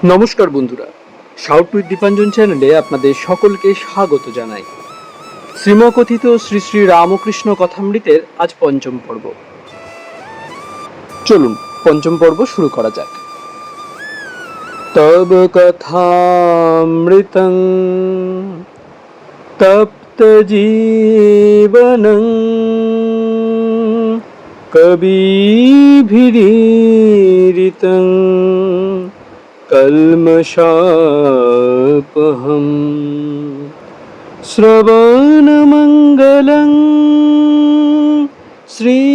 নমস্কার বন্ধুরা, shout with Dipanjan চ্যানেলে আপনাদের সকলকে স্বাগত জানাই। শ্রীমকথিত শ্রী শ্রী রামকৃষ্ণ কথামৃতের আজ পঞ্চম পর্ব। চলুন পঞ্চম পর্ব শুরু করা যাক। তব কথামৃতং তপ্ত জীবনং কবিভিরীরিতং কল্মষাপহম শ্রবণমঙ্গলং শ্রীমদাততং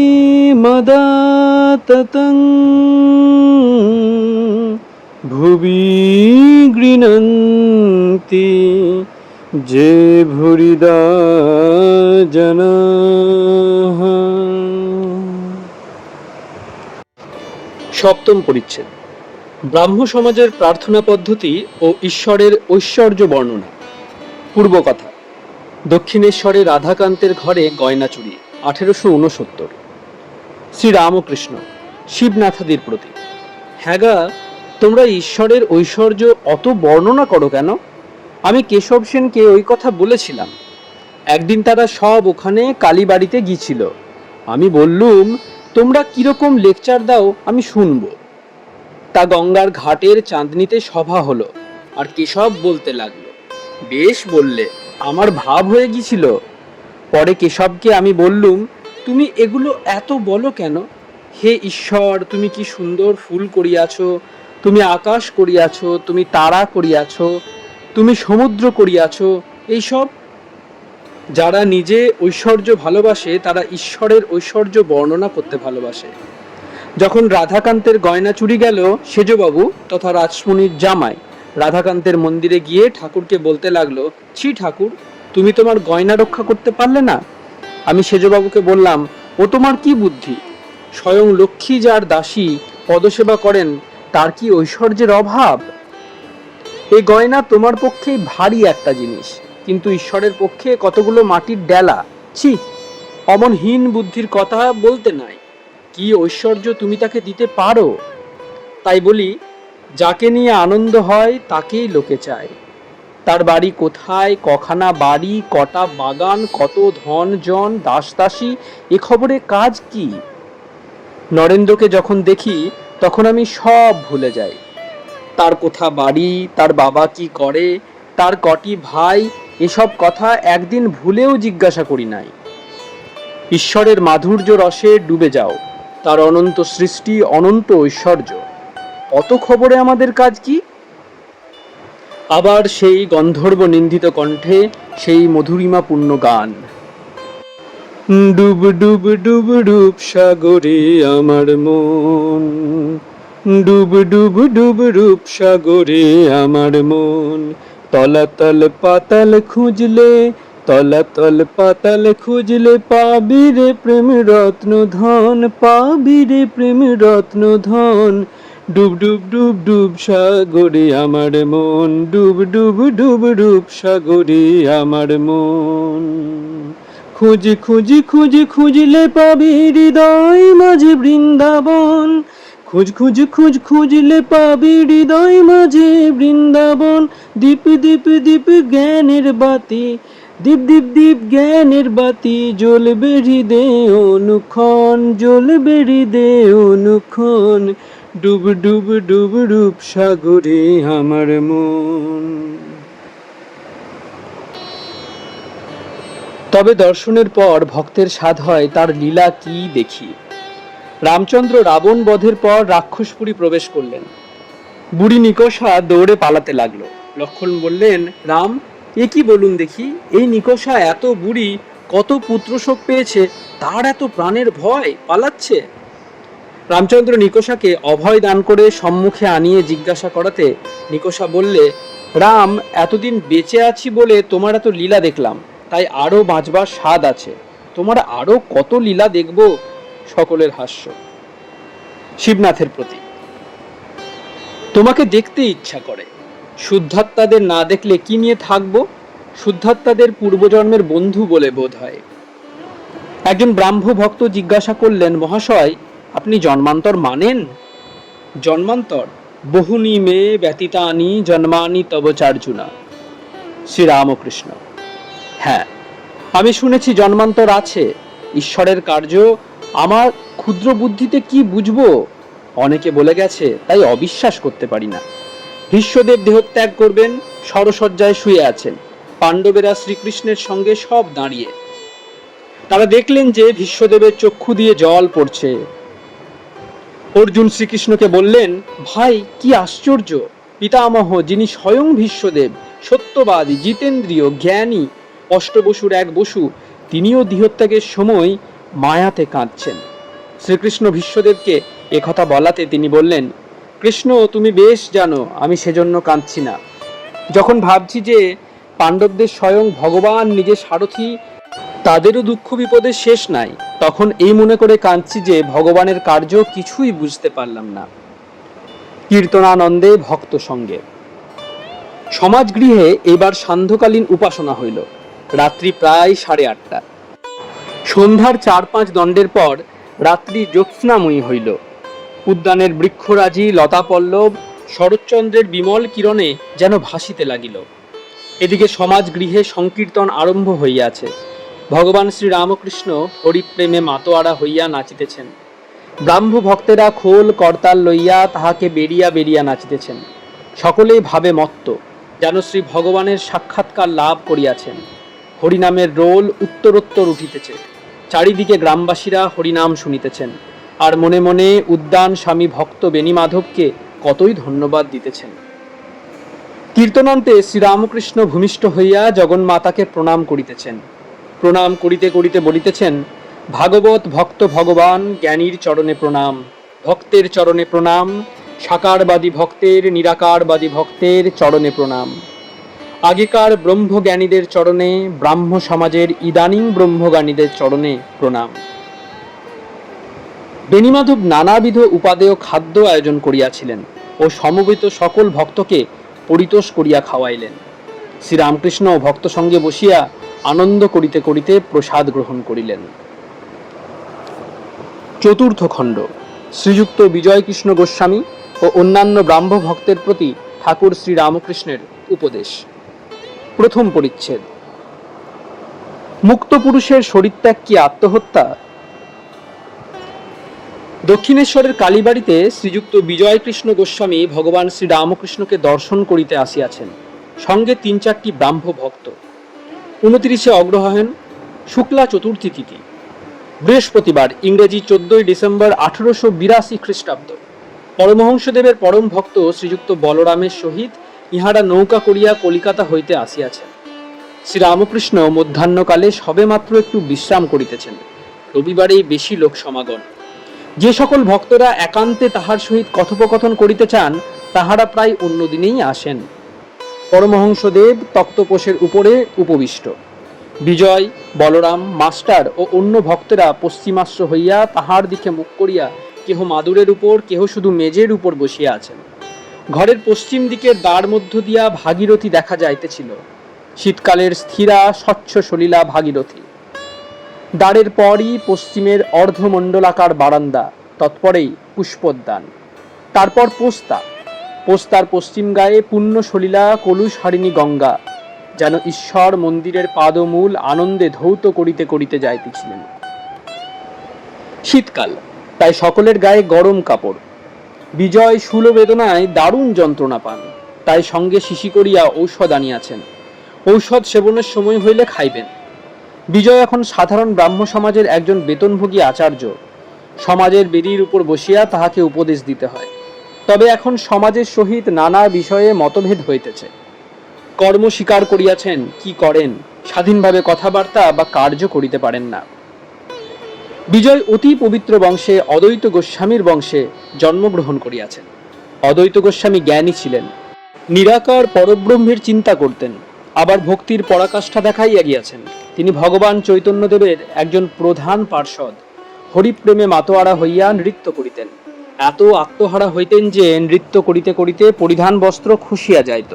ভুবি গৃণন্তি যে ভুরিদা জনাঃ। সপ্তম পরিচ্ছেদ, ব্রাহ্ম সমাজের প্রার্থনা পদ্ধতি ও ঈশ্বরের ঐশ্বর্য বর্ণনা। পূর্বকথা। দক্ষিণেশ্বরে রাধাকান্তের ঘরে গয়না চুরি। 1869। শ্রীরামকৃষ্ণ শিবনাথাদির প্রতি। হ্যাগা, তোমরা ঈশ্বরের ঐশ্বর্য অত বর্ণনা করো কেন? আমি কেশব সেনকে ওই কথা বলেছিলাম। একদিন তারা সব ওখানে কালীবাড়িতে গিয়েছিল। আমি বললুম, তোমরা কিরকম লেকচার দাও আমি শুনবো। তা গঙ্গার ঘাটের চাঁদনিতে সভা হলো, আর কেশব বলতে লাগলো। বেশ বললে, আমার ভাব হয়ে গিয়েছিল। পরে কেশবকে আমি বললুম, তুমি এগুলো এত বলো কেন? হে ঈশ্বর, তুমি কি সুন্দর ফুল করিয়াছ, তুমি আকাশ করিয়াছ, তুমি তারা করিয়াছ, তুমি সমুদ্র করিয়াছ। এইসব যারা নিজে ঐশ্বর্য ভালোবাসে তারা ঈশ্বরের ঐশ্বর্য বর্ণনা করতে ভালোবাসে। যখন রাধাকান্তের গয়না চুরি গেল, সেজবাবু তথা রাসমণির জামাই রাধাকান্তের মন্দিরে গিয়ে ঠাকুরকে বলতে লাগলো, ছি ঠাকুর, তুমি তোমার গয়না রক্ষা করতে পারলে না। আমি সেজবাবুকে বললাম, ও তোমার কি বুদ্ধি? স্বয়ং লক্ষ্মী যার দাসী পদসেবা করেন, তার কি ঐশ্বর্যের অভাব? এই গয়না তোমার পক্ষে ভারী একটা জিনিস, কিন্তু ঈশ্বরের পক্ষে কতগুলো মাটির ডেলা। ছি, অমন হীন বুদ্ধির কথা বলতে নাই। কি ঐশ্বর্য তুমি তাকে দিতে পারো? তাই বলি, যাকে নিয়ে আনন্দ হয় তাকেই লোকে চায়। তার বাড়ি কোথায়, কখানা বাড়ি, কটা বাগান, কত ধন জন, দাস দাসী, এ খবরে কাজ কি? নরেন্দ্রকে যখন দেখি তখন আমি সব ভুলে যাই। তার কোথা বাড়ি, তার বাবা কি করে, তার কটি ভাই, এসব কথা একদিন ভুলেও জিজ্ঞাসা করি নাই। ঈশ্বরের মাধুর্য রসে ডুবে যাও, তার অনন্ত সৃষ্টি, অনন্ত ঐশ্বর্য। অত খবরে আমাদের কাজ কি? আবার সেই গন্ধর্ব নিন্দিত কণ্ঠে সেই মধুরিমাপূর্ণ গান। ডুব ডুব ডুব ডুব সাগরে আমার মন, ডুব ডুব ডুব ডুব সাগরে আমার মন। তলাতল পাতাল খুঁজলে, তলাতল পাতাল খুঁজলে পাবি রে প্রেম রত্ন ধন, পাবি রে প্রেম রত্ন ধন। ডুব ডুব ডুব ডুব সাগরে আমার মন, ডুব ডুব ডুব ডুব সাগরে আমার মন। খুঁজি খুঁজি খুঁজি খুঁজলে পাবি হৃদয় মাঝে বৃন্দাবন, খুঁজ খুঁজ খুঁজ খুঁজলে পাবি হৃদয় মাঝে বৃন্দাবন। দীপ দীপ দীপ জ্ঞানের বাতি, দীপ দীপ দীপ জ্ঞানের বাতি, জ্বলবে হৃদয়ে অনুক্ষণ, জ্বলবে হৃদয়ে অনুক্ষণ। ডুব ডুব ডুব ডুব সাগরে আমার মন। তবে দর্শনের পর ভক্তের স্বাদ হয় তার লীলা কি দেখি। রামচন্দ্র রাবণ বধের পর রাক্ষসপুরী প্রবেশ করলেন। বুড়ি নিকষা দৌড়ে পালাতে লাগলো। লক্ষ্মণ বললেন, রাম, এ কি বলুন দেখি, এই নিকষা এত বুড়ি, কত পুত্রশোক পেয়েছে, তার এত প্রাণের ভয়, পালাচ্ছে। রামচন্দ্র নিকষাকে অভয় দান করে সম্মুখে আনিয়ে জিজ্ঞাসা করাতে নিকষা বললে, রাম, এতদিন বেঁচে আছি বলে তোমার এত লীলা দেখলাম, তাই আরো বাঁচবার স্বাদ আছে, তোমার আরো কত লীলা দেখব। সকলের হাস্য। শিবনাথের প্রতি। তোমাকে দেখতে ইচ্ছা করে, শুদ্ধাত্মাদের না দেখলে কি নিয়ে থাকবো? শুদ্ধাত্মাদের পূর্বজন্মের বন্ধু বলে বোধ হয়। একজন ব্রাহ্ম ভক্ত জিজ্ঞাসা করলেন, মহাশয়, আপনি জন্মান্তর মানেন? জন্মান্তর? বহুনি মে ব্যতীতানি জন্মানি তব চার্জুনা। শ্রীরামকৃষ্ণ: হ্যাঁ, আমি শুনেছি জন্মান্তর আছে। ঈশ্বরের কার্য আমার ক্ষুদ্র বুদ্ধিতে কি বুঝবো? অনেকে বলে গেছে, তাই অবিশ্বাস করতে পারি না। ভীষ্মদেব দেহত্যাগ করবেন, সরসজ্জায় শুয়ে আছেন। পাণ্ডবেরা শ্রীকৃষ্ণের সঙ্গে সব দাঁড়িয়ে। তারা দেখলেন যে ভীষ্মদেবের চক্ষু দিয়ে জল পড়ছে। অর্জুন শ্রীকৃষ্ণকে বললেন, ভাই, কি আশ্চর্য! পিতামহ, যিনি স্বয়ং ভীষ্মদেব, সত্যবাদী, জিতেন্দ্রীয়, জ্ঞানী, অষ্টবসুর এক বসু, তিনিও দেহত্যাগের সময় মায়াতে কাঁদছেন। শ্রীকৃষ্ণ ভীষ্মদেবকে একথা বলাতে তিনি বললেন, কৃষ্ণ, তুমি বেশ জানো আমি সেজন্য কাঁদছি না। যখন ভাবছি যে পাণ্ডবদের স্বয়ং ভগবান নিজের সারথি, তাদেরও দুঃখ বিপদের শেষ নাই, তখন এই মনে করে কাঁদছি যে ভগবানের কার্য কিছুই বুঝতে পারলাম না। কীর্তনানন্দে ভক্ত সঙ্গে। সমাজগৃহে এবার সান্ধ্যকালীন উপাসনা হইল। রাত্রি প্রায় 8:30। সন্ধ্যার 4-5 দণ্ডের পর রাত্রি জ্যোৎস্নাময়ী হইল। উদ্যানের বৃক্ষরাজি লতাপল্লব শরৎচন্দ্রের বিমল কিরণে যেন ভাসিতে লাগিল। এদিকে সমাজগৃহে সংকীর্তন আরম্ভ হইয়াছে। ভগবান শ্রীরামকৃষ্ণ হরিপ্রেমে মাতোয়ারা হইয়া নাচিতেছেন। ব্রাহ্ম ভক্তেরা খোল করতাল লইয়া তাহাকে বেরিয়া বেরিয়া নাচিতেছেন। সকলেই ভাবে মত্ত, যেন শ্রী ভগবানের সাক্ষাৎকার লাভ করিয়াছেন। হরিনামের রোল উত্তরোত্তর উঠিতেছে। চারিদিকে গ্রামবাসীরা হরিনাম শুনিতেছেন, আর মনে মনে উদ্যান স্বামী ভক্ত বেণীমাধবকে কতই ধন্যবাদ দিতেছেন। কীর্তনান্তে শ্রীরামকৃষ্ণ ভূমিষ্ঠ হইয়া জগন্মাতাকে প্রণাম করিতেছেন। প্রণাম করিতে করিতে বলিতেছেন, ভাগবত ভক্ত ভগবান জ্ঞানীর চরণে প্রণাম, ভক্তের চরণে প্রণাম, সাকারবাদী ভক্তের, নিরাকারবাদী ভক্তের চরণে প্রণাম। আগেকার ব্রহ্মজ্ঞানীদের চরণে, ব্রাহ্ম সমাজের ইদানিং ব্রহ্মজ্ঞানীদের চরণে প্রণাম। বেণীমাধব নানাবিধ উপাদেয় খাদ্য আয়োজন করিয়াছিলেন ও সমবেত সকল ভক্তকে পরিতোষ করিয়া খাওয়াইলেন। শ্রীরামকৃষ্ণ ভক্ত সঙ্গে বসিয়া আনন্দ করিতে করিতে প্রসাদ গ্রহণ করিলেন। চতুর্থ খণ্ড। শ্রীযুক্ত বিজয়কৃষ্ণ গোস্বামী ও অন্যান্য ব্রাহ্ম ভক্তের প্রতি ঠাকুর শ্রীরামকৃষ্ণের উপদেশ। প্রথম পরিচ্ছেদ। মুক্ত পুরুষের শরীরত্যাগ কি আত্মহত্যা? দক্ষিণেশ্বরের কালীবাড়িতে শ্রীযুক্ত বিজয়কৃষ্ণ গোস্বামী ভগবান শ্রীরামকৃষ্ণকে দর্শন করিতে আসিয়াছেন, সঙ্গে 3-4টি ব্রাহ্ম ভক্ত। 29 অগ্রহায়ণ, শুক্লা চতুর্থী তিথি, বৃহস্পতিবার, ইংরেজি 14 ডিসেম্বর 1882 খ্রিস্টাব্দ। পরমহংসদেবের পরম ভক্ত শ্রীযুক্ত বলরামের সহিত ইহারা নৌকা করিয়া কলিকাতা হইতে আসিয়াছেন। শ্রীরামকৃষ্ণ মধ্যাহ্নকালে সবেমাত্র একটু বিশ্রাম করিতেছেন। রবিবারেই বেশি লোক সমাগম। যে সকল ভক্তরা একান্তে তাহার সহিত কথোপকথন করিতে চান, তাহারা প্রায় অন্য দিনেই আসেন। পরমহংসদেব তক্তপোষের উপরে উপবিষ্ট। বিজয়, বলরাম, মাস্টার ও অন্য ভক্তেরা পশ্চিমাশ্র হইয়া তাহার দিকে মুখ করিয়া কেহ মাদুরের উপর, কেহ শুধু মেজের উপর বসিয়া আছেন। ঘরের পশ্চিম দিকের দ্বার মধ্য দিয়া ভাগীরথী দেখা যাইতেছিল। শীতকালের স্থিরা স্বচ্ছ সলিলা ভাগীরথী। দ্বারের পরই পশ্চিমের অর্ধমণ্ডলাকার বারান্দা, তৎপরেই পুষ্পোদ্যান, তারপর পোস্তা। পোস্তার পশ্চিম গায়ে পূর্ণ সলিলা কলুষ হারিণী গঙ্গা, যেন ঈশ্বর মন্দিরের পাদমূল আনন্দে ধৌত করিতে করিতে যাইতেছিলেন। শীতকাল, তাই সকলের গায়ে গরম কাপড়। বিজয় শূলবেদনায় দারুণ যন্ত্রণা পান, তাই সঙ্গে শিশি করিয়া ঔষধ আনিয়াছেন। ঔষধ সেবনের সময় হইলে খাইবেন। বিজয় এখন সাধারণ ব্রাহ্ম সমাজের একজন বেতনভোগী আচার্য। সমাজের বেদির উপর বসিয়া তাহাকে উপদেশ দিতে হয়। তবে এখন সমাজের সহিত নানা বিষয়ে মতভেদ হইতেছে। কর্ম স্বীকার করিয়াছেন, কি করেন, স্বাধীনভাবে কথাবার্তা বা কার্য করিতে পারেন না। বিজয় অতি পবিত্র বংশে অদ্বৈত গোস্বামীর বংশে জন্মগ্রহণ করিয়াছেন। অদ্বৈত গোস্বামী জ্ঞানী ছিলেন, নিরাকার পরব্রহ্মের চিন্তা করতেন, আবার ভক্তির পরাকাষ্ঠা দেখাইয়া গিয়াছেন। তিনি ভগবান চৈতন্যদেবের একজন প্রধান পার্ষদ। হরিপ্রেমে মাতোয়ারা হইয়া নৃত্য করিতেন। এত আত্মহারা হইতেন যে নৃত্য করিতে করিতে পরিধান বস্ত্র খুশিয়া যাইত।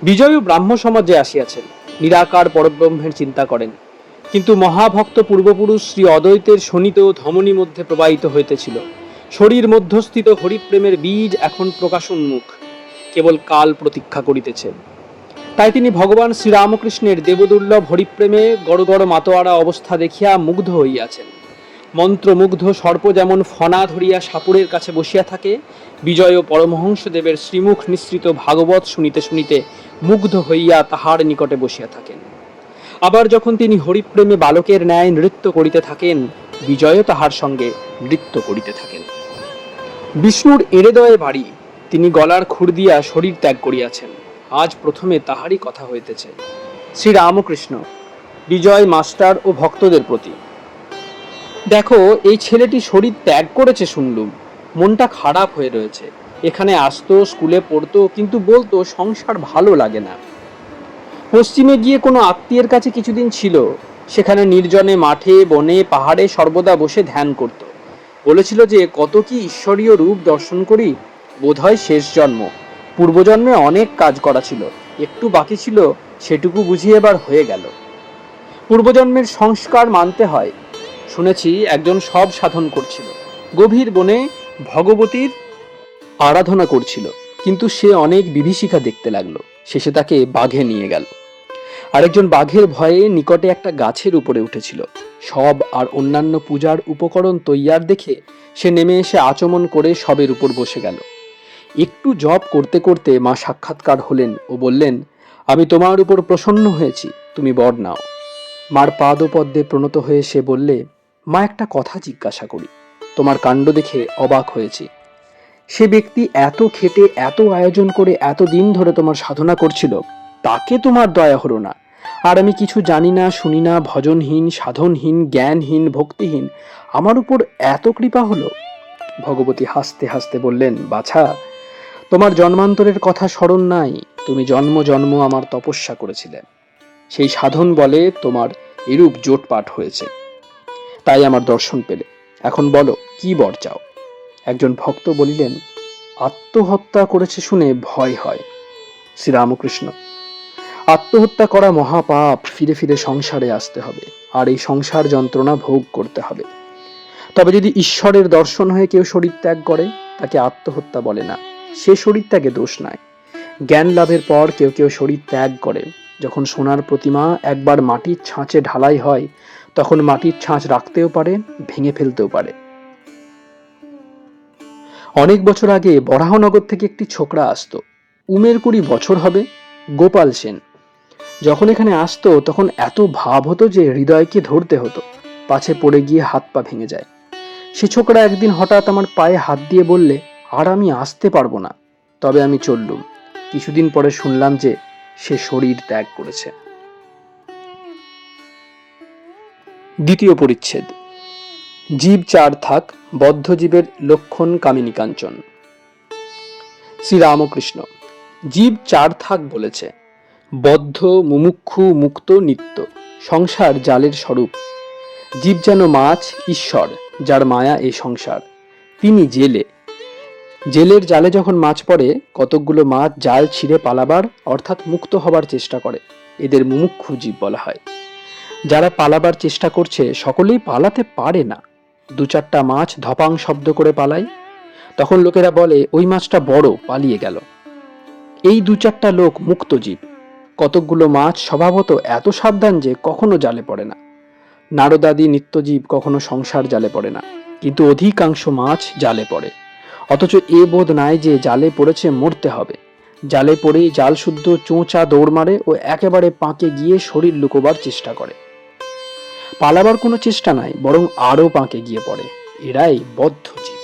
বিজয়ও ব্রাহ্ম সমাজে আসিয়াছেন, নিরাকার পরব্রহ্মের চিন্তা করেন, কিন্তু মহাভক্ত পূর্বপুরুষ শ্রী অদ্বৈতের শোণিত ধমনী মধ্যে প্রবাহিত হইতেছিল। শরীর মধ্যস্থিত হরিপ্রেমের বীজ এখন প্রকাশোন্মুখ, কেবল কাল প্রতীক্ষা করিতেছে। তাই তিনি ভগবান শ্রীরামকৃষ্ণের দেবদুর্লভ হরিপ্রেমে গড় গড় মাতোয়ারা অবস্থা দেখিয়া মুগ্ধ হইয়াছেন। মন্ত্রমুগ্ধ সর্প যেমন ফনা ধরিয়া সাপুরের কাছে বসিয়া থাকে, বিজয় পরমহংসদেবের শ্রীমুখ নিঃসৃত ভাগবত শুনিতে শুনিতে মুগ্ধ হইয়া তাহার নিকটে বসিয়া থাকেন। আবার যখন তিনি হরিপ্রেমে বালকের ন্যায় নৃত্য করিতে থাকেন, বিজয়ও তাহার সঙ্গে নৃত্য করিতে থাকেন। বিষ্ণুর এড়েদয়ে বাড়ি, তিনি গলার খুর দিয়া শরীর ত্যাগ করিয়াছেন। আজ প্রথমে তাহারই কথা হইতেছে। শ্রীরামকৃষ্ণ বিজয় মাস্টার ও ভক্তদের প্রতি, দেখো এই ছেলেটি শরীর ত্যাগ করেছে শুনলুম, মনটা খারাপ হয়ে রয়েছে। এখানে আসতো, স্কুলে পড়তো, কিন্তু বলতো সংসার ভালো লাগে না। পশ্চিমে গিয়ে কোনো আত্মীয়ের কাছে কিছুদিন ছিল, সেখানে নির্জনে মাঠে বনে পাহাড়ে সর্বদা বসে ধ্যান করত। বলেছিল যে কত কি ঈশ্বরীয় রূপ দর্শন করি, বোধহয় শেষ জন্ম, পূর্বজন্মে অনেক কাজ করা ছিল, একটু বাকি ছিল, সেটুকু বুঝিয়ে এবার হয়ে গেল। পূর্বজন্মের সংস্কার মানতে হয়। শুনেছি একজন সব সাধন করছিল, গভীর বনে ভগবতীর আরাধনা করছিল, কিন্তু সে অনেক বিভীষিকা দেখতে লাগলো, শেষে তাকে বাঘে নিয়ে গেল। আরেকজন বাঘের ভয়ে নিকটে একটা গাছের উপরে উঠেছিল। সব আর অন্যান্য পূজার উপকরণ তৈয়ার দেখে সে নেমে এসে আচমন করে সবের উপর বসে গেল। একটু জপ করতে করতে মা সাক্ষাৎকার হলেন ও বললেন, আমি তোমার উপর প্রসন্ন হয়েছি, তুমি বর নাও। মার পাদপদ্মে প্রণত হয়ে সে বললে, মা একটা কথা জিজ্ঞাসা করি, তোমার কাণ্ড দেখে অবাক হয়েছি। সে ব্যক্তি এত খেটে এত আয়োজন করে এত দিন ধরে তোমার সাধনা করছিল, তাকে তোমার দয়া হলো না, আর আমি কিছু জানি না শুনি না, ভজনহীন সাধনহীন জ্ঞানহীন ভক্তিহীন, আমার উপর এত কৃপা হলো? ভগবতী হাসতে হাসতে বললেন, বাছা, তোমার জন্মান্তরের কথা স্মরণ নাই? তুমি জন্ম জন্ম আমার তপস্যা করেছিলে, সেই সাধন বলে তোমার এরূপ জোটপাট হয়েছে, তাই আমার দর্শন পেলে। এখন বলো কি বর চাও? একজন ভক্ত বলিলেন, আত্মহত্যা করেছে শুনে ভয় হয়। শ্রীরামকৃষ্ণ, আত্মহত্যা করা মহাপাপ, ফিরে ফিরে সংসারে আসতে হবে, আর এই সংসার যন্ত্রণা ভোগ করতে হবে। তবে যদি ঈশ্বরের দর্শন হয়ে কেউ শরীর ত্যাগ করে, তাকে আত্মহত্যা বলে না, সে শরীর ত্যাগে দোষ নাই। জ্ঞান লাভের পর কেউ কেউ শরীর ত্যাগ করে। যখন সোনার প্রতিমা একবার মাটির ছাঁচে ঢালাই হয়, তখন মাটির ছাঁচ রাখতেও পারে, ভেঙে ফেলতেও পারে। অনেক বছর আগে বরাহনগর থেকে একটি ছোকরা আসতো, 20 বছর হবে, গোপাল সেন। যখন এখানে আসতো তখন এত ভাব হতো যে হৃদয়কে ধরতে হতো, পাছে পড়ে গিয়ে হাত পা ভেঙে যায়। সে ছোকরা একদিন হঠাৎ আমার পায়ে হাত দিয়ে বললে, আর আমি আসতে পারবো না। তবে আমি চললুম। কিছুদিন পরে শুনলাম যে সে শরীর ত্যাগ করেছে। দ্বিতীয় পরিচ্ছেদ। জীব চার থাক, বদ্ধ জীবের লক্ষণ কামিনী কাঞ্চন। শ্রীরামকৃষ্ণ, জীব চার থাক বলেছে, বদ্ধ, মুমুক্ষু, মুক্ত, নিত্য। সংসার জালের স্বরূপ। জীব যেন মাছ, ঈশ্বর যার মায়া এই সংসার, তিনি জেলে। জেলের জালে যখন মাছ পড়ে, কতকগুলো মাছ জাল ছিঁড়ে পালাবার অর্থাৎ মুক্ত হবার চেষ্টা করে, এদের মুমুক্ষু জীব বলা হয়। যারা পালাবার চেষ্টা করছে সকলেই পালাতে পারে না। 2-4টা মাছ ধপাং শব্দ করে পালায়, তখন লোকেরা বলে ওই মাছটা বড়, পালিয়ে গেল। এই 2-4টা লোক মুক্ত জীব। কতকগুলো মাছ স্বভাবত এত সাবধান যে কখনো জালে পড়ে না। নারদাদি নিত্যজীব কখনো সংসার জালে পড়ে না, কিন্তু অধিকাংশ মাছ জালে পড়ে। অথচ এ বোধ নাই যে জালে পড়েছে মরতে হবে। জালে পড়েই জাল শুদ্ধ চোঁচা দৌড় মারে ও একেবারে পাঁকে গিয়ে শরীর লুকোবার চেষ্টা করে। পালাবার কোনো চেষ্টা নাই, বরং আরো পাঁকে গিয়ে পড়ে। এরাই বদ্ধ জীব।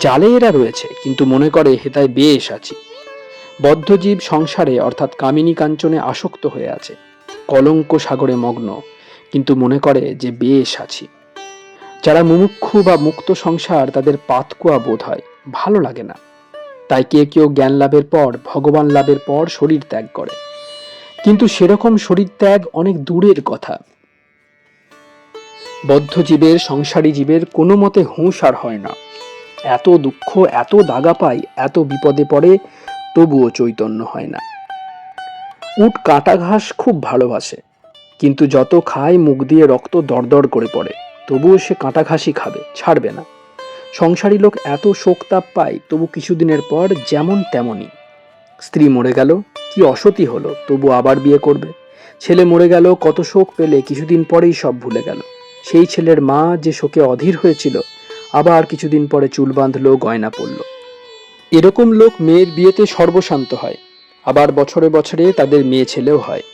জালে এরা রয়েছে, কিন্তু মনে করে হেতায় বেশ আছি। বদ্ধ জীব সংসারে অর্থাৎ কামিনী কাঞ্চনে আসক্ত হয়ে আছে, কলঙ্ক সাগরে মগ্ন, কিন্তু মনে করে যে বেশ আছি। যারা মুমুক্ষু বা মুক্ত সংসার, তাদের পাতকুয়া বোধ হয়, ভালো লাগে না। তাই কেউ জ্ঞান লাভের পর, ভগবান লাভের পর শরীর ত্যাগ করে, কিন্তু সেরকম শরীর ত্যাগ অনেক দূরের কথা। বদ্ধ জীবের, সংসারী জীবের কোনো মতে হুঁশ আর হয় না। এত দুঃখ, এত দাগা পায়, এত বিপদে পড়ে, তবুও চৈতন্য হয় না। উট কাঁটা ঘাস খুব ভালোবাসে, কিন্তু যত খায় মুখ দিয়ে রক্ত দরদর করে পড়ে, তবুও সে কাঁটা ঘাসই খাবে, ছাড়বে না। সংসারী লোক এত শোকতাপ পায়, তবু কিছুদিনের পর যেমন তেমনই। স্ত্রী মরে গেল, কি অসতী হলো, তবু আবার বিয়ে করবে। ছেলে মরে গেল, কত শোক পেলে, কিছুদিন পরেই সব ভুলে গেল। সেই ছেলের মা যে শোকে অধীর হয়েছিল, আবার কিছুদিন পরে চুল বাঁধলো, গয়না পড়ল। এরকম লোক মেয়ের বিয়েতে সর্বশান্ত হয়, আবার বছরে বছরে তাদের মেয়ে ছেলেও হয়।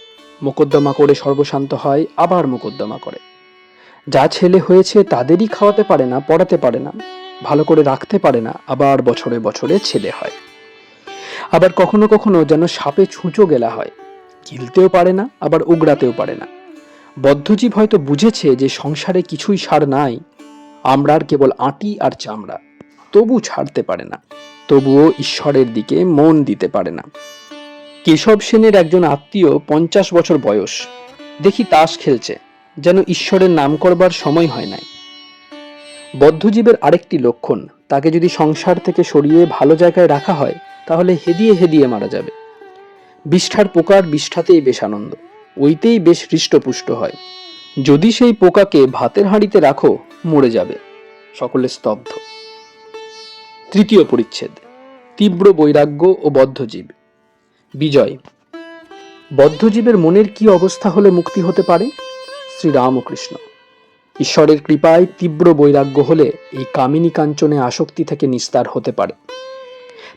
মোকদ্দমা করে সর্বশান্ত হয়, আবার মোকদ্দমা করে। যা ছেলে হয়েছে তাদেরই খাওয়াতে পারে না, পড়াতে পারে না, ভালো করে রাখতে পারে না, আবার বছরে বছরে ছেলে হয়। আবার কখনো কখনো যেন সাপে ছুঁচো গেলা হয়, গিলতেও পারে না, আবার উগড়াতেও পারে না। বদ্ধজীব হয়তো বুঝেছে যে সংসারে কিছুই সার নাই, আমরার কেবল আঁটি আর চামড়া, তবু ছাড়তে পারে না, তবুও ঈশ্বরের দিকে মন দিতে পারে না। কেশব সেনের একজন আত্মীয় 50 বছর বয়স, দেখি তাস খেলছে, যেন ঈশ্বরের নাম করবার সময় হয় নাই। বদ্ধজীবের আরেকটি লক্ষণ, তাকে যদি সংসার থেকে সরিয়ে ভালো জায়গায় রাখা হয় তাহলে হেদিয়ে হেদিয়ে মারা যাবে। বিষ্ঠার পোকার বিষ্ঠাতেই বেশ আনন্দ, ওইতেই বেশ হৃষ্টপুষ্ট হয়। যদি সেই পোকাকে ভাতের হাঁড়িতে রাখো, মরে যাবে। সকলে স্তব্ধ। তৃতীয় পরিচ্ছেদ, তীব্র বৈরাগ্য ও বদ্ধজীব। বিজয়। বদ্ধজীবের মনের কি অবস্থা হলে মুক্তি হতে পারে? শ্রীরামকৃষ্ণ। ঈশ্বরের কৃপায় তীব্র বৈরাগ্য হলে এই কামিনী কাঞ্চনে আসক্তি থেকে নিস্তার হতে পারে।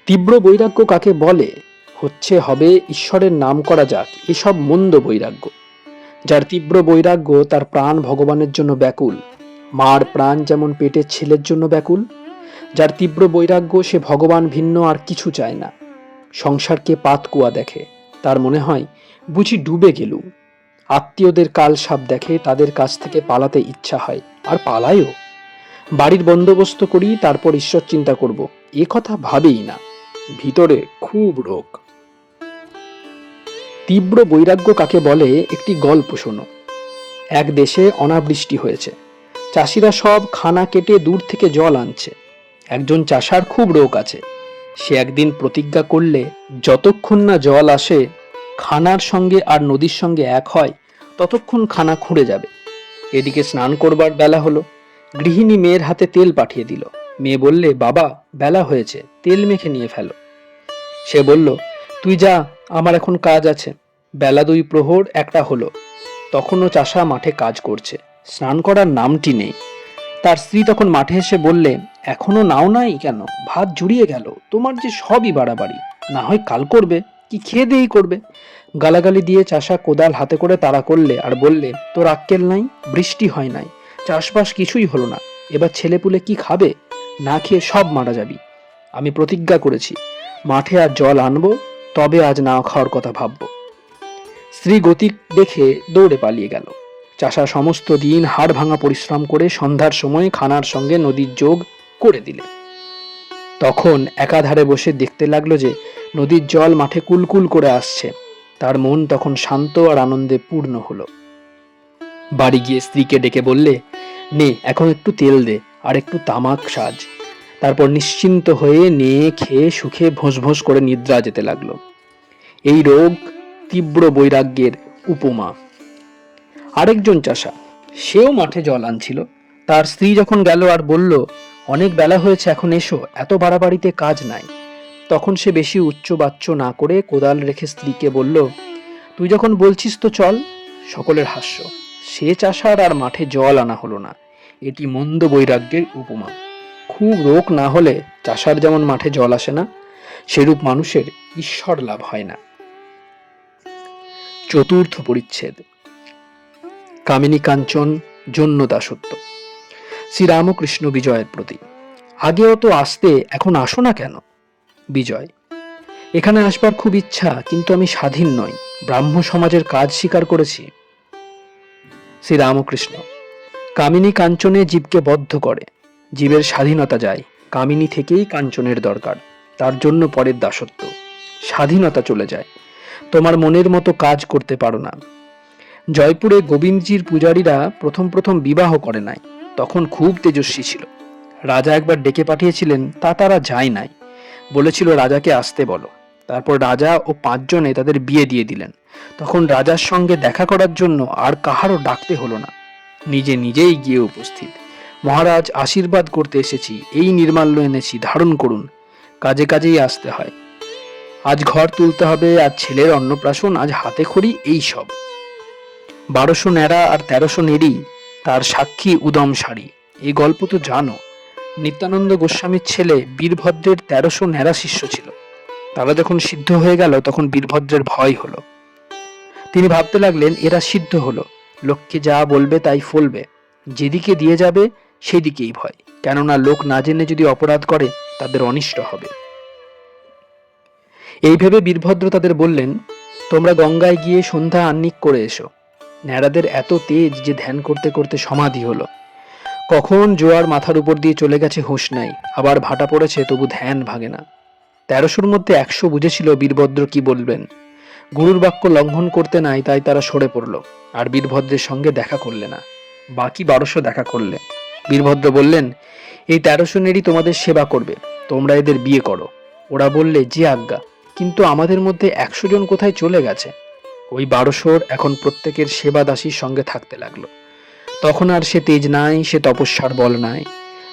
তীব্র বৈরাগ্য কাকে বলে? হবে ঈশ্বরের নাম করা যাক, এসব মন্দ বৈরাগ্য। যার তীব্র বৈরাগ্য, তার প্রাণ ভগবানের জন্য ব্যাকুল, মার প্রাণ যেমন পেটের ছেলের জন্য ব্যাকুল। যার তীব্র বৈরাগ্য, সে ভগবান ভিন্ন আর কিছু চায় না। সংসারকে পাতকুয়া দেখে, তার মনে হয় বুঝি ডুবে গেলুম। আত্মীয়দের কালসাপ দেখে, তাদের কাছ থেকে পালাতে ইচ্ছা হয়, আর পালায়ও। বাড়ির বন্দোবস্ত করি, তারপর ঈশ্বর চিন্তা করব, এ কথা ভাবেই না। ভিতরে খুব রোগ। তীব্র বৈরাগ্য কাকে বলে একটি গল্প শোনো। এক দেশে অনাবৃষ্টি হয়েছে, চাষিরা সব খানা কেটে দূর থেকে জল আনছে। একজন চাষার খুব রোগ আছে। সে একদিন প্রতিজ্ঞা করলে যতক্ষণ না জল আসে, খানার সঙ্গে আর নদীর সঙ্গে এক হয়, ততক্ষণ খানা খুঁড়ে যাবে। এদিকে স্নান করবার বেলা হলো, গৃহিণী মেয়ের হাতে তেল পাঠিয়ে দিল। মেয়ে বললে, বাবা বেলা হয়েছে, তেল মেখে নিয়ে ফেলো। সে বলল, তুই যা, আমার এখন কাজ আছে। বেলা 2 প্রহর 1টা হলো, তখনও চাষা মাঠে কাজ করছে, স্নান করার নামটি নেই। তার স্ত্রী তখন মাঠে এসে বললে, এখনো নাও নাই কেন? ভাত জুড়িয়ে গেল, তোমার যে সবই বাড়াবাড়ি, না হয় কাল করবে, কি খেয়ে দিয়েই করবে। গালাগালি দিয়ে চাষা কোদাল হাতে করে তাড়া করলে, আর বললে, তোর আক্কেল নাই, বৃষ্টি হয় নাই, চাষবাস কিছুই হলো না, এবার ছেলেপুলে কি খাবে? না খেয়ে সব মারা যাবি। আমি প্রতিজ্ঞা করেছি, মাঠে আর জল আনবো, তবে আজ না খাওয়ার কথা ভাববো। স্ত্রী গতি দেখে দৌড়ে পালিয়ে গেল। চাষা সমস্ত দিন হাড় ভাঙা পরিশ্রম করে সন্ধ্যার সময় খানার সঙ্গে নদীর যোগ করে দিলে। তখন একাধারে বসে দেখতে লাগলো যে নদীর জল মাঠে কুলকুল করে আসছে। তার মন তখন শান্ত আর আনন্দে পূর্ণ হলো। বাড়ি গিয়ে স্ত্রীকে ডেকে বললে, নে এখন একটু তেল দে, আর একটু তামাক সাজ। তারপর নিশ্চিন্ত হয়ে নিয়ে খেয়ে সুখে ভোঁস ভোঁস করে নিদ্রা যেতে লাগলো। এই রোগ তীব্র বৈরাগ্যের উপমা। আরেকজন চাষা, সেও মাঠে জল আনছিল। তার স্ত্রী যখন গেল আর বলল, অনেক বেলা হয়েছে, এখন এসো, এত বাড়াবাড়িতে কাজ নাই। তখন সে বেশি উচ্চবাচ্য না করে কোদাল রেখে স্ত্রীকে বলল, তুই যখন বলছিস তো চল। সকলের হাস্য। সে চাষার আর মাঠে জল আনা হলো না। এটি মন্দ বৈরাগ্যের উপমা। খুব রোগ না হলে চাষার যেমন মাঠে জল আসে না, সেরূপ মানুষের ঈশ্বর লাভ হয় না। চতুর্থ পরিচ্ছেদ, কামিনী কাঞ্চন জন্য দাসত্ব। শ্রীরামকৃষ্ণ বিজয়ের প্রতি। আগেও তো আসতে, এখন আসো না কেন? বিজয়। এখানে আসবার খুব ইচ্ছা, কিন্তু আমি স্বাধীন নই, ব্রাহ্ম সমাজের কাজ স্বীকার করেছি। শ্রীরামকৃষ্ণ। কামিনী কাঞ্চনে জীবকে বদ্ধ করে, জীবের স্বাধীনতা যায়, কামিনী থেকেই কাঞ্চনের দরকার, তার জন্য পরের দাসত্ব। স্বাধীনতা চলে যায়, তোমার মনের মতো কাজ করতে পারো না। জয়পুরে গোবিন্দজির পূজারীরা প্রথম প্রথম বিবাহ করে নাই, তখন খুব তেজস্বী ছিল। রাজা একবার ডেকে পাঠিয়েছিলেন, তা তারা যায় নাই, বলেছিল রাজাকে আসতে বলো। তারপর রাজা ও 5 জনে তাদের বিয়ে দিয়ে দিলেন। তখন রাজার সঙ্গে দেখা করার জন্য আর কাহারও ডাকতে হলো না, নিজে নিজেই গিয়ে উপস্থিত। মহারাজ, আশীর্বাদ করতে এসেছি, এই নির্মাল্য এনেছি, ধারণ করুন। কাজে কাজেই আসতে হয়। আজ ঘর তুলতে হবে, আজ ছেলের অন্নপ্রাশন, আজ হাতে খড়ি, এই সব। 1200 ন্যাড়া আর 1300 নেড়ি, তার সাক্ষী উদম শাড়ি। এই গল্প তো জানো। নিত্যানন্দ গোস্বামীর ছেলে বীরভদ্রের 1300 ন্যাড়া শিষ্য ছিল। তারা যখন সিদ্ধ হয়ে গেল তখন বীরভদ্রের ভয় হলো। তিনি ভাবতে লাগলেন, এরা সিদ্ধ হলো, লোককে যা বলবে তাই ফলবে, যেদিকে দিয়ে যাবে সেদিকেই ভয়, কেননা লোক না জেনে যদি অপরাধ করে তাদের অনিষ্ট হবে। এই ভেবে বীরভদ্র তাদের বললেন, তোমরা গঙ্গায় গিয়ে সন্ধ্যা আহ্নিক করে এসো। ন্যাড়াদের এত তেজ যে ধ্যান করতে করতে সমাধি হলো। কখন জোয়ার মাথার উপর দিয়ে চলে গেছে হুঁশ নাই, আবার ভাটা পড়েছে তবু ধ্যান ভাঙে না। 1300-র মধ্যে 100 বুঝেছিল বীরভদ্র কি বলবেন। গুরুর বাক্য লঙ্ঘন করতে নাই, তাই তারা সরে পড়ল আর বীরভদ্রের সঙ্গে দেখা করলে না। বাকি 1200 দেখা করলে। বীরভদ্র বললেন, এই 1300 নেরই তোমাদের সেবা করবে, তোমরা এদের বিয়ে করো। ওরা বললে, যে আজ্ঞা, কিন্তু আমাদের মধ্যে 100 জন কোথায় চলে গেছে। ওই 1200 এখন প্রত্যেকের সেবা দাসীর সঙ্গে থাকতে লাগলো। তখন আর সে তেজ নাই, সে তপস্যার বল নাই।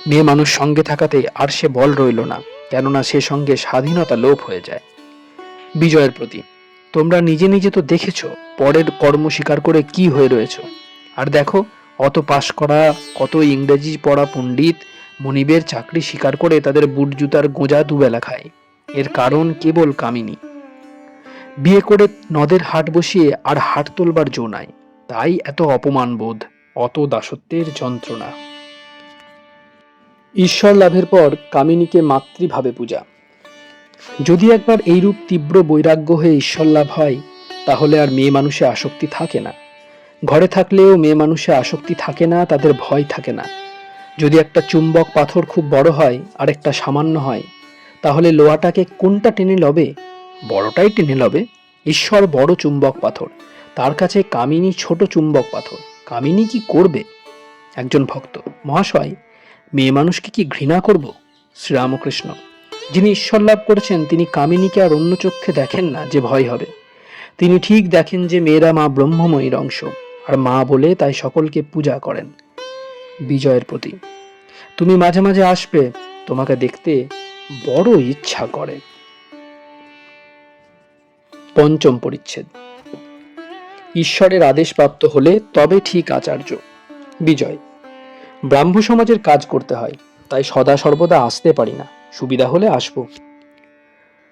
মেয়ে মানুষ সঙ্গে থাকাতে আর সে বল রইল না, কেননা সে সঙ্গে স্বাধীনতা লোপ হয়ে যায়। বিজয়ের প্রতি, তোমরা নিজে নিজে তো দেখেছ পরের কর্ম স্বীকার করে কি হয়ে রয়েছ। আর দেখো, অত পাশ করা, কত ইংরেজি পড়া পণ্ডিত মনিবের চাকরি স্বীকার করে তাদের বুট জুতার গোঁজা দুবেলা খায়। এর কারণ কেবল কামিনী। বিয়ে করে নদের হাট বসিয়ে আর হাট তোলবার জো নাই, তাই এত অপমান বোধ, অত দাসত্বের যন্ত্রণা। ঈশ্বর লাভের পর কামিনীকে মাতৃভাবে পূজা। যদি একবার এইরূপ তীব্র বৈরাগ্য হয়ে ঈশ্বর লাভ হয়, তাহলে আর মেয়ে মানুষে আসক্তি থাকে না। ঘরে থাকলেও মেয়ে মানুষে আসক্তি থাকে না, তাদের ভয় থাকে না। যদি একটা চুম্বক পাথর খুব বড় হয় আর একটা সামান্য হয়, তাহলে লোহাটাকে কোনটা টেনে লবে? বড়টাই টেনে লবে। ঈশ্বর বড় চুম্বক পাথর, তার কাছে কামিনী ছোট চুম্বক পাথর। কামিনী কি করবে? একজন ভক্ত, মহাশয়, মেয়ে মানুষকে কি ঘৃণা করব? শ্রীরামকৃষ্ণ, যিনি ঈশ্বর লাভ করেছেন তিনি কামিনীকে আর অন্য চক্ষে দেখেন না যে ভয় হবে। তিনি ঠিক দেখেন যে মেয়েরা মা ব্রহ্মময়ীর অংশ, আর মা বলে তাই সকলকে পূজা করেন। বিজয়ের প্রতি, তুমি মাঝে মাঝে আসবে, তোমাকে দেখতে বড় ইচ্ছা করে। পঞ্চম পরিচ্ছেদ। ঈশ্বরের আদেশ প্রাপ্ত হলে তবে ঠিক আচার্য। বিজয়, ব্রাহ্ম সমাজের কাজ করতে হয়, তাই সদা সর্বদা আসতে পারি না, সুবিধা হলে আসব।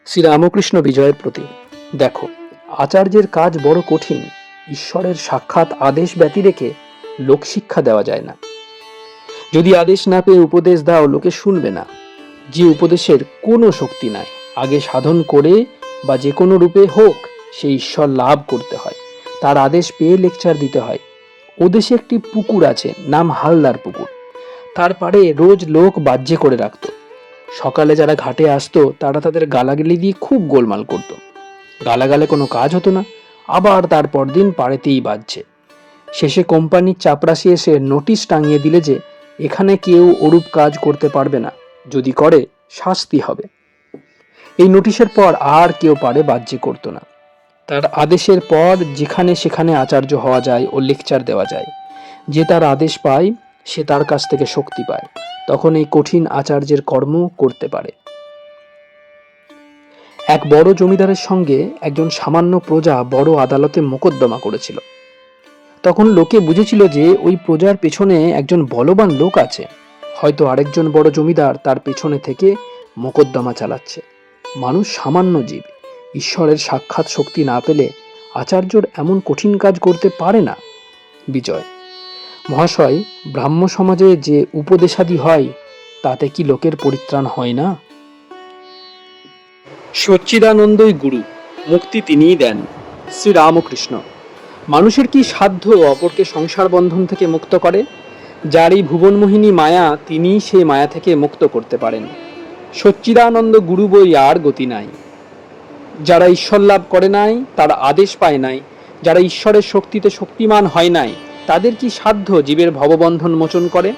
শ্রীরামকৃষ্ণ বিজয়ের প্রতি, দেখো, আচার্যের কাজ বড় কঠিন। ঈশ্বরের সাক্ষাৎ আদেশ ব্যতি রেখে লোকশিক্ষা দেওয়া যায় না। যদি আদেশ না পেয়ে উপদেশ দাও, লোকে শুনবে না। যে উপদেশের কোনো শক্তি নাই, আগে সাধন করে বা যে কোনো রূপে হোক সে ঈশ্বর লাভ করতে হয়। তার আদেশ পেয়ে লেকচার দিতে হয়। ওদেশে একটি পুকুর আছে, নাম হালদার পুকুর। তার পাড়ে রোজ লোক বাহ্যে করে রাখত। সকালে যারা ঘাটে আসতো তারা তাদের গালাগালি দিয়ে খুব গোলমাল করত। গালাগালে কোনো কাজ হতো না, আবার তারপর দিন পাড়েতেই বাজছে। শেষে কোম্পানির চাপরাশি এসে নোটিশ টাঙিয়ে দিলে যে এখানে কেউ ওরূপ কাজ করতে পারবে না, যদি করে শাস্তি হবে। এই নোটিশের পর আর কেউ পারে বাহ্যে করতো না। তার আদেশের পর যেখানে সেখানে আচার্য হওয়া যায় ও লেকচার দেওয়া যায়। যে তার আদেশ পায় সে তার কাছ থেকে শক্তি পায়, তখন এই কঠিন আচার্যের কর্ম করতে পারে। এক বড় জমিদারের সঙ্গে একজন সামান্য প্রজা বড় আদালতে মোকদ্দমা করেছিল। তখন লোকে বুঝেছিল যে ওই প্রজার পেছনে একজন বলবান লোক আছে, হয়তো আরেকজন বড় জমিদার তার পেছনে থেকে মোকদ্দমা চালাচ্ছে। মানুষ সামান্য জীব, ঈশ্বরের সাক্ষাৎ শক্তি না পেলে আচার্যর এমন কঠিন কাজ করতে পারে না। বিজয়, মহাশয়, ব্রাহ্ম সমাজে যে উপদেশাদি হয় তাতে কি লোকের পরিত্রাণ হয় না? সচ্চিদানন্দই গুরু, মুক্তি তিনিই দেন। শ্রীরামকৃষ্ণ, মানুষের কি সাধ্য অপরকে সংসার বন্ধন থেকে মুক্ত করে? যার এই ভুবনমোহিনী মায়া, তিনিই সেই মায়া থেকে মুক্ত করতে পারেন। সচ্চিদানন্দ গুরু বই আর গতি নাই। যারা ঈশ্বর লাভ করে নাই, তারা আদেশ পায় নাই, যারা ঈশ্বরের শক্তিতে শক্তিমান হয় নাই, তাদের কি সাধ্য জীবের ভববন্ধন মোচন করে?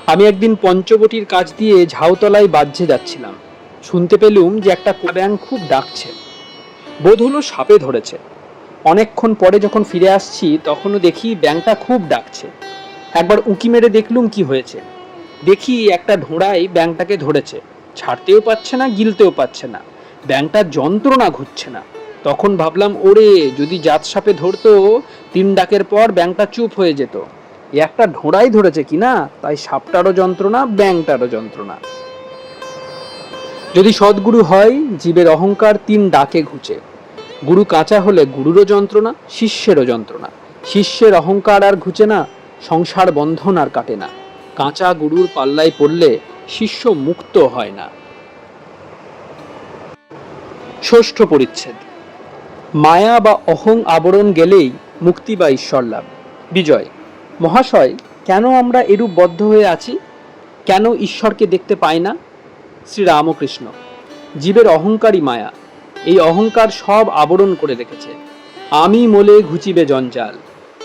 আমি একদিন পঞ্চবটির কাছ দিয়ে ঝাউতলায় বাহ্যে যাচ্ছিলাম। শুনতে পেলুম যে একটা ব্যাঙ খুব ডাকছে। বোধ হলো সাপে ধরেছে। অনেকক্ষণ পরে যখন ফিরে আসছি তখনও দেখি ব্যাঙটা খুব ডাকছে। একবার উঁকি মেরে দেখলুম কি হয়েছে। দেখি একটা ঢোঁড়াই ব্যাঙটাকে ধরেছে, ছাড়তেও পারছে না, গিলতেও পারছে না, ব্যাঙটার যন্ত্রণা ঘুরছে না। তখন ভাবলাম, ওরে যদি জাত সাপে ধরতো, 3 ডাকের পর ব্যাঙটা চুপ হয়ে যেত। এ একটা ঢোঁড়াই ধরেছে কিনা, তাই সাপটারও যন্ত্রণা, ব্যাঙটারও যন্ত্রণা। যদি সদ্গুরু হয়, জীবের অহংকার 3 ডাকে ঘুচে। গুরু কাঁচা হলে গুরুরও যন্ত্রণা, শিষ্যেরও যন্ত্রণা। শিষ্যের অহংকার আর ঘুচে না, সংসার বন্ধন আর কাটে না। কাঁচা গুরুর পাল্লায় পড়লে শিষ্য মুক্ত হয় না। ষষ্ঠ পরিচ্ছেদ। মায়া বা অহং আবরণ গেলেই মুক্তি বা ঈশ্বর লাভ। বিজয়। মহাশয়, কেন আমরা এরূপ বদ্ধ হয়ে আছি? কেন ঈশ্বরকে দেখতে পাই না? শ্রীরামকৃষ্ণ। জীবের অহংকারী মায়া। এই অহংকার সব আবরণ করে রেখেছে। আমি মোলে ঘুচিবে জঞ্জাল।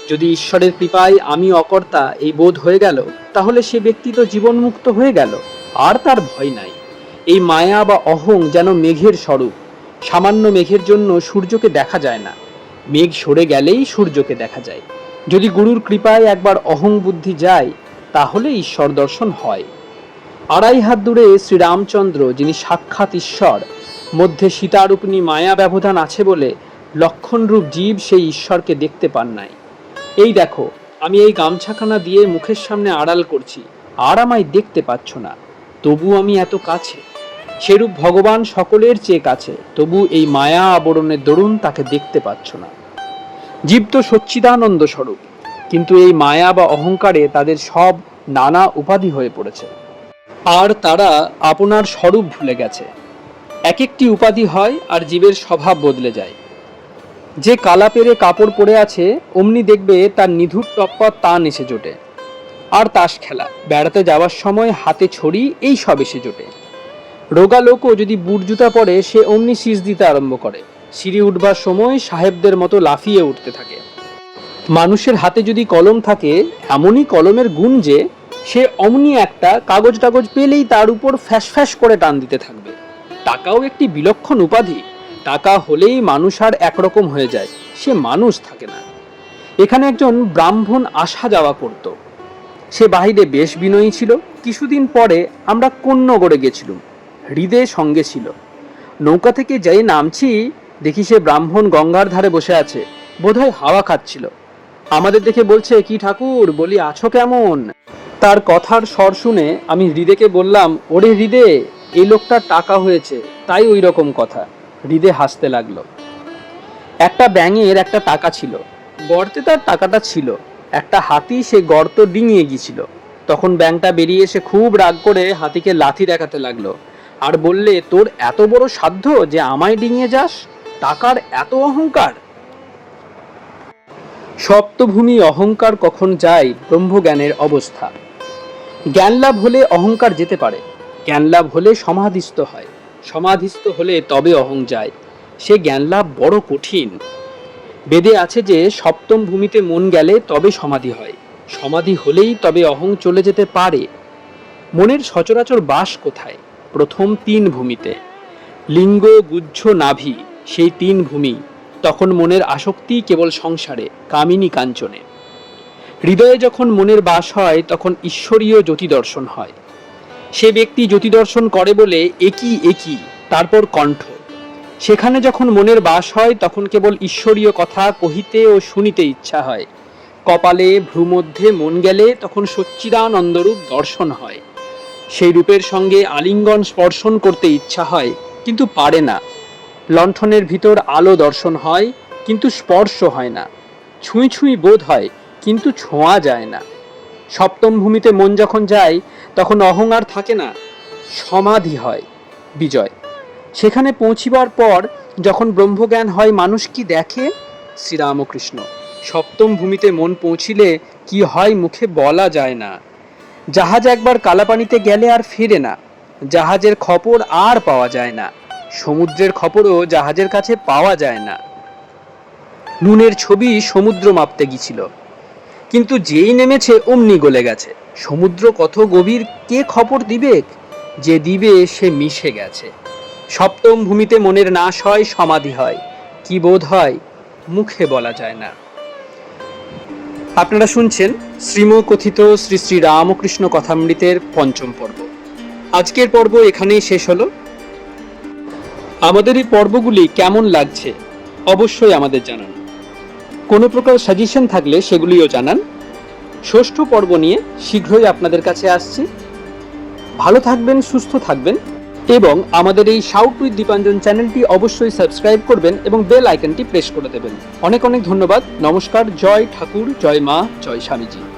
যদি ঈশ্বরের কৃপায় আমি অকর্তা এই বোধ হয়ে গেল, তাহলে সে ব্যক্তি তো জীবনমুক্ত হয়ে গেল, আর তার ভয় নাই। এই মায়া বা অহং যেন মেঘের স্বরূপ। সামান্য মেঘের জন্য সূর্যকে দেখা যায় না, মেঘ সরে গেলেই সূর্যকে দেখা যায়। যদি গুরুর কৃপায় একবার অহং বুদ্ধি যায়, তাহলে ঈশ্বর দর্শন হয়। 2.5 হাত দূরে শ্রীরামচন্দ্র, যিনি সাক্ষাৎ ঈশ্বর, মধ্যে সীতারূপিণী মায়া ব্যবধান আছে বলে লক্ষণরূপ জীব সেই ঈশ্বরকে দেখতে পান নাই। এই দেখো, আমি এই গামছাখানা দিয়ে মুখের সামনে আড়াল করছি, আর আমায় দেখতে পাচ্ছ না, তবু আমি এত কাছে। সেরূপ ভগবান সকলের চেয়ে কাছে, তবু এই মায়া আবরণের দরুন তাকে দেখতে পাচ্ছ না। জীব তো সচ্চিদানন্দ স্বরূপ, কিন্তু এই মায়া বা অহংকারে তাদের সব নানা উপাধি হয়ে পড়েছে, আর তারা আপনার স্বরূপ ভুলে গেছে। এক একটি উপাধি হয় আর জীবের স্বভাব বদলে যায়। যে কালা পেরে কাপড় পরে আছে, অমনি দেখবে তার নিধুর টপ্পা তান এসে জোটে। আর তাস খেলা, বেড়াতে যাওয়ার সময় হাতে ছড়ি, এই সব এসে জোটে। রোগা লোকও যদি বুট জুতা পরে, সে অমনি শীষ দিতে আরম্ভ করে, সিঁড়ি উঠবার সময় সাহেবদের মতো লাফিয়ে উঠতে থাকে। মানুষের হাতে যদি কলম থাকে, এমনই কলমের গুণ যে সে অমনি একটা কাগজ টাগজ পেলেই তার উপর ফ্যাস ফ্যাস করে টান দিতে থাকবে। টাকাও একটি বিলক্ষণ উপাধি। টাকা হলেই মানুষ আর একরকম হয়ে যায়, সে মানুষ থাকে না। এখানে একজন ব্রাহ্মণ আসা যাওয়া করত। সে বাহিরে বেশ বিনয়ী ছিল। কিছুদিন পরে আমরা কোন্নগরে গেছিলুম, হৃদয় সঙ্গে ছিল। নৌকা থেকে যাই নামছি, দেখি সে ব্রাহ্মণ গঙ্গার ধারে বসে আছে, বোধহয় হাওয়া খাচ্ছিল। আমাদের দেখে বলছে, কি ঠাকুর, বলি আছো কেমন? তার কথার স্বর শুনে আমি হৃদয়কে বললাম, ওরে হৃদয়, এই লোকটার টাকা হয়েছে, তাই ওই রকম কথা। হৃদয় হাসতে লাগলো। একটা ব্যাঙের একটা টাকা ছিল, গর্তে তার টাকাটা ছিল। একটা হাতি সে গর্ত ডিঙিয়ে গিয়েছিল। তখন ব্যাঙটা বেরিয়ে এসে খুব রাগ করে হাতিকে লাথি দেখাতে লাগলো, আর বললে, তোর এত বড় সাধ্য যে আমায় ডিঙিয়ে যাস? টাকার এত অহংকার! সপ্তভূমি অহংকার কখন যায় ব্রহ্মজ্ঞানের অবস্থা। জ্ঞান লাভ হলে অহংকার যেতে পারে, জ্ঞান লাভ হলে সমাধিস্থ হয়, সমাধিস্থ হলে তবে অহং যায়। সে জ্ঞান লাভ বড় কঠিন। বেদে আছে যে সপ্তম ভূমিতে মন গেলে তবে সমাধি হয়, সমাধি হলেই তবে অহং চলে যেতে পারে। মনের সচরাচর বাস কোথায়? প্রথম 3 ভূমিতে, লিঙ্গ, গুহ্য, নাভি, সেই 3 ভূমি। তখন মনের আসক্তি কেবল সংসারে, কামিনী কাঞ্চনে। হৃদয়ে যখন মনের বাস হয়, তখন ঈশ্বরীয় জ্যোতি দর্শন হয়। সে ব্যক্তি জ্যোতি দর্শন করে বলে একই একই, তারপর কণ্ঠ। সেখানে যখন মনের বাস হয়, তখন কেবল ঈশ্বরীয় কথা কহিতে ও শুনিতে ইচ্ছা হয়। কপালে ভ্রুমধ্যে মন গেলে তখন সচ্চিদানন্দরূপ দর্শন হয়। সেই রূপের সঙ্গে আলিঙ্গন স্পর্শন করতে ইচ্ছা হয়, কিন্তু পারে না। লণ্ঠনের ভিতর আলো দর্শন হয়, কিন্তু স্পর্শ হয় না। ছুঁই ছুঁই বোধ হয়, কিন্তু ছোঁয়া যায় না। সপ্তম ভূমিতে মন যখন যায়, তখন অহং আর থাকে না, সমাধি হয়। বিজয়। সেখানে পৌঁছিবার পর যখন ব্রহ্মজ্ঞান হয়, মানুষ কি দেখে? শ্রীরামকৃষ্ণ। সপ্তম ভূমিতে মন পৌঁছিলে কি হয় মুখে বলা যায় না। জাহাজ একবার কালাপানিতে গেলে আর ফিরে না। জাহাজের খবর আর পাওয়া যায় না। সমুদ্রের খবরও জাহাজের কাছে পাওয়া যায় না। নুনের ছবি সমুদ্র মাপতে গিয়েছিল, কিন্তু যেই নেমেছে অমনি গলে গেছে। সমুদ্র কত গভীর কে খবর দিবে? যে দিবে সে মিশে গেছে। সপ্তম ভূমিতে মনের নাশ হয়, সমাধি হয়। কি বোধ হয় মুখে বলা যায় না। আপনারা শুনছেন শ্রীমকথিত শ্রী শ্রী রামকৃষ্ণ কথামৃতের পঞ্চম পর্ব। আজকের পর্ব এখানেই শেষ হলো। আমাদের এই পর্বগুলি কেমন লাগছে অবশ্যই আমাদের জানান। কোনো প্রকার সাজেশন থাকলে সেগুলিও জানান। ষষ্ঠ পর্ব নিয়ে শীঘ্রই আপনাদের কাছে আসছি। ভালো থাকবেন, সুস্থ থাকবেন এবং আমাদের এই শাউট উইথ দীপাঞ্জন চ্যানেলটি অবশ্যই সাবস্ক্রাইব করবেন এবং বেল আইকনটি প্রেস করে দেবেন। অনেক অনেক ধন্যবাদ। নমস্কার। জয় ঠাকুর, জয় মা, জয় স্বামীজি।